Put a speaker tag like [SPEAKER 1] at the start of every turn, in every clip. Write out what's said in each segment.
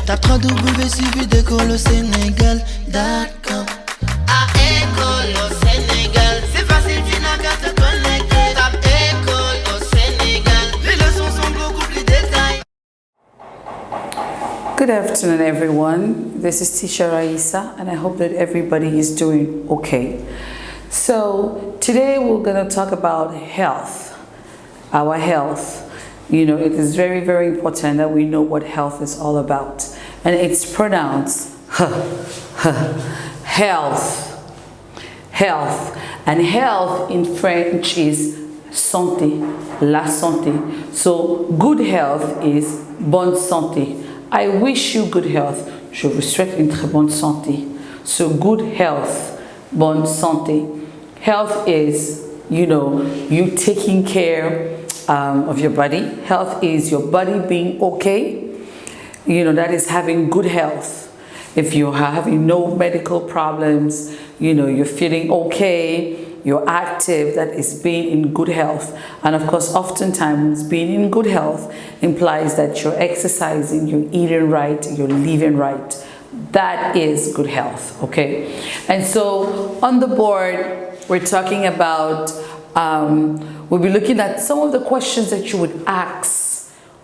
[SPEAKER 1] Tape www.suividecolosénégal.com. À École au Sénégal, c'est facile, tu n'as qu'à te connecter. Tape École au Sénégal, les leçons sont beaucoup plus détaillées.
[SPEAKER 2] Good afternoon, everyone. This is Tisha Raisa, and I hope that everybody is doing okay. So today we're going to talk about health, our health. You know, it is very, very important that we know what health is all about. And it's pronounced health. Health. And health in French is santé, la santé. So good health is bonne santé. I wish you good health. Je vous souhaite une très bonne santé. So good health, bonne santé. Health is, you know, you taking care of your body. Health is your body being okay. You know, that is having good health. If you're having no medical problems, you know, you're feeling okay, you're active, that is being in good health. And of course, oftentimes being in good health implies that you're exercising, you're eating right, you're living right. That is good health, okay? And so on the board, we're talking about, we'll be looking at some of the questions that you would ask,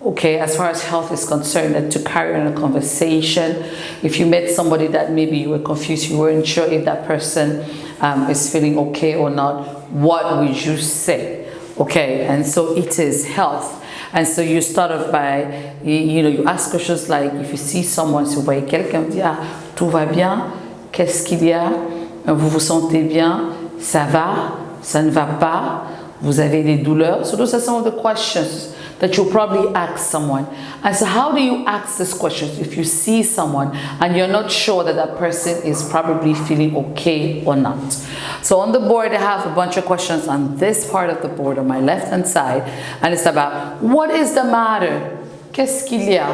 [SPEAKER 2] okay, as far as health is concerned, and to carry on a conversation. If you met somebody that maybe you were confused, you weren't sure if that person is feeling okay or not, what would you say? Okay, and so it is health. And so you start off by, you know, you ask questions like, if you see someone, si vous voyez quelqu'un, vous dites, ah, tout va bien, qu'est-ce qu'il y a, vous vous sentez bien, ça va, ça ne va pas, vous avez des douleurs. So those are some of the questions that you'll probably ask someone. And so how do you ask these questions if you see someone and you're not sure that that person is probably feeling okay or not? So on the board, I have a bunch of questions on this part of the board on my left-hand side. And it's about, what is the matter? Qu'est-ce qu'il y a?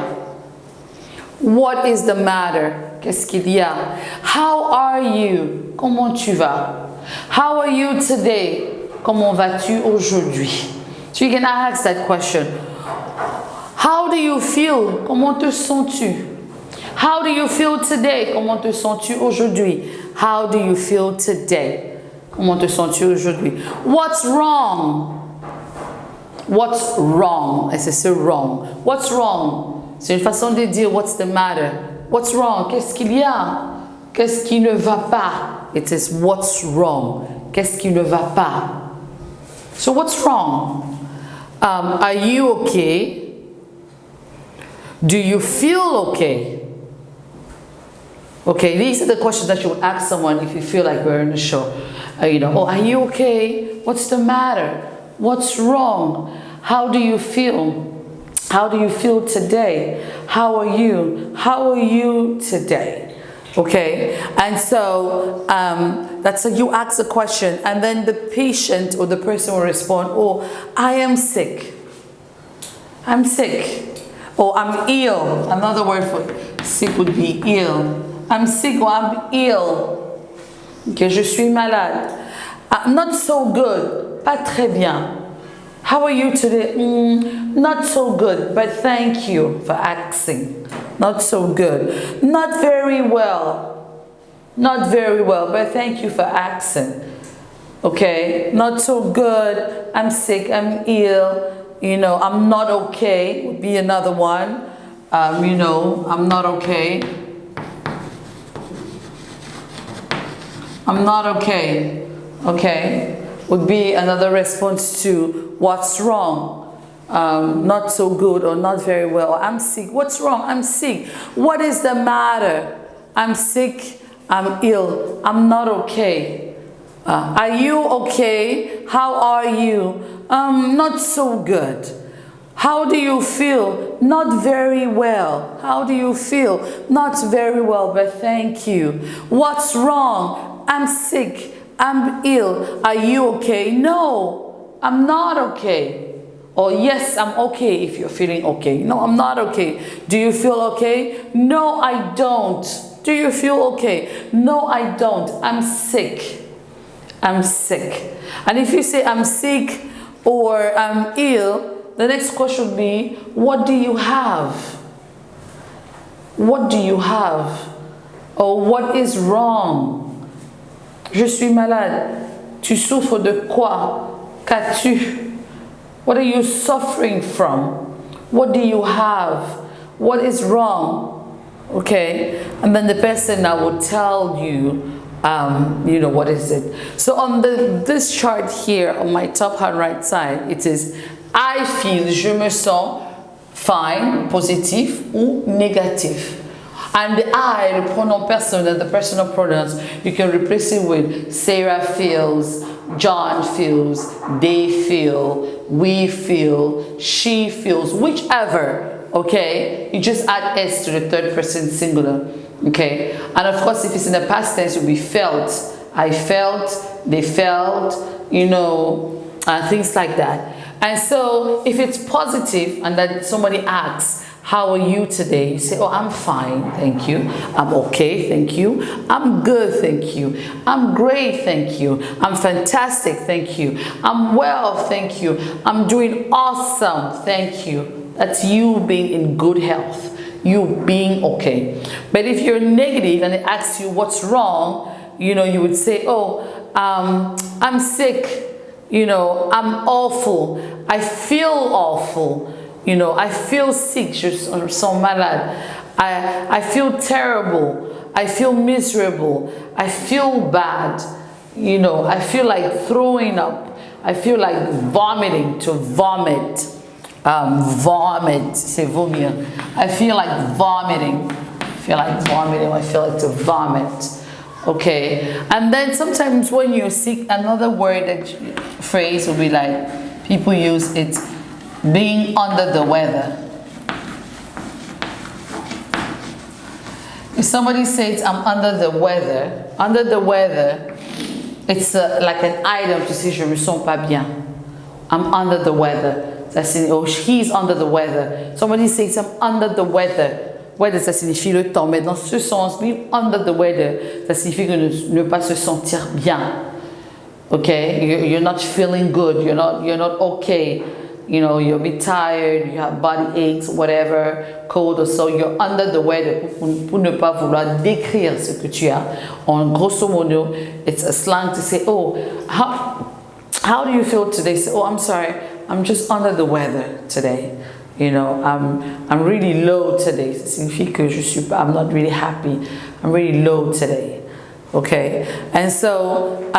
[SPEAKER 2] What is the matter? Qu'est-ce qu'il y a? How are you? Comment tu vas? How are you today? Comment vas-tu aujourd'hui? So you can ask that question. How do you feel? Comment te sens-tu? How do you feel today? Comment te sens-tu aujourd'hui? How do you feel today? Comment te sens-tu aujourd'hui? What's wrong? What's wrong? Et c'est wrong. What's wrong? C'est une façon de dire what's the matter. What's wrong? Qu'est-ce qu'il y a? Qu'est-ce qui ne va pas? It is what's wrong. Qu'est-ce qui ne va pas? So what's wrong? Are you okay? Do you feel okay? Okay, these are the questions that you would ask someone if you feel like we're in a show. You know, oh, are you okay? What's the matter? What's wrong? How do you feel? How do you feel today? How are you? How are you today? Okay, and so that's how you ask the question, and then the patient or the person will respond, oh, I am sick. I'm sick. Or I'm ill. Another word for sick would be ill. I'm sick or I'm ill. Okay, je suis malade. Not so good. Pas très bien. How are you today? Not so good, but thank you for asking. Not so good. Not very well. Not very well, but thank you for asking. Okay? Not so good. I'm sick. I'm ill. You know, I'm not okay would be another one. You know, I'm not okay. I'm not okay. Okay? Would be another response to what's wrong. Not so good or not very well. I'm sick. What's wrong? I'm sick. What is the matter? I'm sick. I'm ill. I'm not okay. Are you okay? How are you? Not so good. How do you feel? Not very well. How do you feel? Not very well, but thank you. What's wrong? I'm sick. I'm ill. Are you okay? No, I'm not okay. Or yes, I'm okay if you're feeling okay. No, I'm not okay. Do you feel okay? No, I don't. Do you feel okay? No, I don't. I'm sick. I'm sick. And if you say I'm sick or I'm ill, the next question would be, what do you have? What do you have? Or what is wrong? Je suis malade. Tu souffres de quoi? Qu'as-tu? What are you suffering from? What do you have? What is wrong? Okay, and then the person now will tell you, you know, what is it. So on this chart here, on my top hand right side, it is I feel, je me sens fine, positif ou négatif. And the I, the pronoun personal, the personal pronouns, you can replace it with Sarah feels, John feels, they feel, we feel, she feels, whichever, okay? You just add S to the third person singular, okay? And of course, if it's in the past tense, it will be felt. I felt, they felt, you know, things like that. And so if it's positive and then somebody asks, how are you today? You say, oh, I'm fine, thank you. I'm okay, thank you. I'm good, thank you. I'm great, thank you. I'm fantastic, thank you. I'm well, thank you. I'm doing awesome, thank you. That's you being in good health, you being okay. But if you're negative and it asks you what's wrong, you know, you would say, oh, I'm sick, you know, I'm awful, I feel awful. You know, I feel sick, je sens malade. I feel terrible. I feel miserable. I feel bad. You know, I feel like throwing up. I feel like vomiting, to vomit. Vomit, c'est vomir. I feel like vomiting. I feel like vomiting. I feel like to vomit. Okay. And then sometimes when you're sick, another word, phrase will be like, people use it, being under the weather. If somebody says, I'm under the weather, it's like an item to say, je me sens pas bien. I'm under the weather. Ça signifie, oh, he's under the weather. Somebody says, I'm under the weather. Weather, ça signifie le temps. Mais dans ce sens, being under the weather, ça signifie que ne pas se sentir bien. Okay? You're not feeling good. You're not okay. You know, you're a bit tired, you have body aches, whatever, cold or so, you're under the weather, pour ne pas vouloir décrire ce que tu as. En grosso modo, it's a slang to say, oh, how do you feel today? Say, oh, I'm sorry, I'm just under the weather today. You know, I'm really low today. Ça signifie que I'm not really happy. I'm really low today. Okay? And so,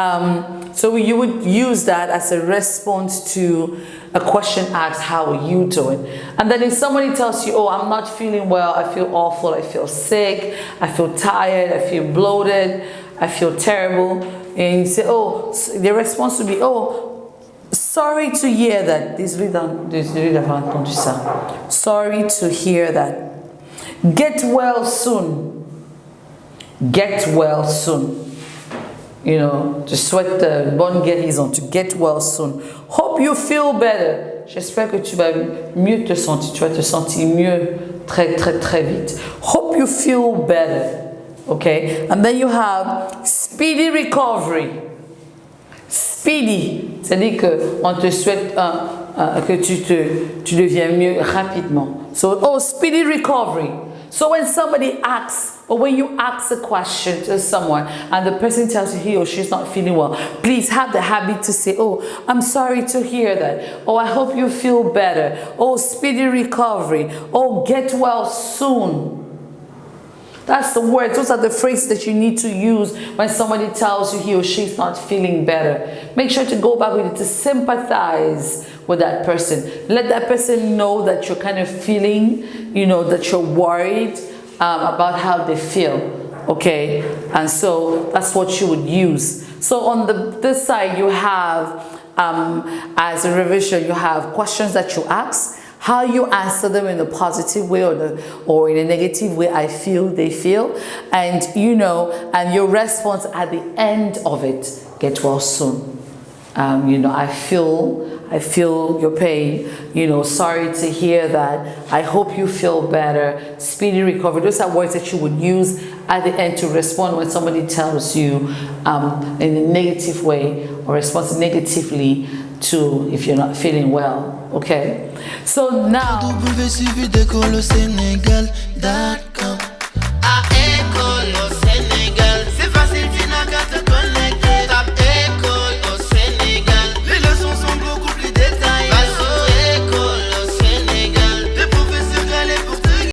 [SPEAKER 2] so you would use that as a response to a question asked, how are you doing? And then if somebody tells you, oh, I'm not feeling well, I feel awful, I feel sick, I feel tired, I feel bloated, I feel terrible, and you say, oh, the response would be, oh, sorry to hear that. Désolé d'avoir entendu ça. Sorry to hear that. Get well soon. Get well soon. You know, je souhaite bonne guérison, to get well soon. Hope you feel better. J'espère que tu vas mieux te sentir, tu vas te sentir mieux très très très vite. Hope you feel better. Okay? And then you have speedy recovery. Speedy, c'est-à-dire qu'on te souhaite que tu deviens mieux rapidement. So, oh, speedy recovery. So when somebody asks, or when you ask a question to someone and the person tells you he or she's not feeling well, please have the habit to say, oh, I'm sorry to hear that. Oh, I hope you feel better. Oh, speedy recovery. Oh, get well soon. That's the words. Those are the phrases that you need to use when somebody tells you he or she's not feeling better. Make sure to go back with it, to sympathize with that person. Let that person know that you're kind of feeling, you know, that you're worried about how they feel. Okay? And so that's what you would use. So on this side, you have, as a revision, you have questions that you ask, how you answer them in a positive way or in a negative way, I feel, they feel, and you know, and your response at the end of it, get well soon. You know, I feel your pain, you know, sorry to hear that, I hope you feel better, speedy recovery. Those are words that you would use at the end to respond when somebody tells you in a negative way or respond negatively to if you're not feeling well. Okay, so now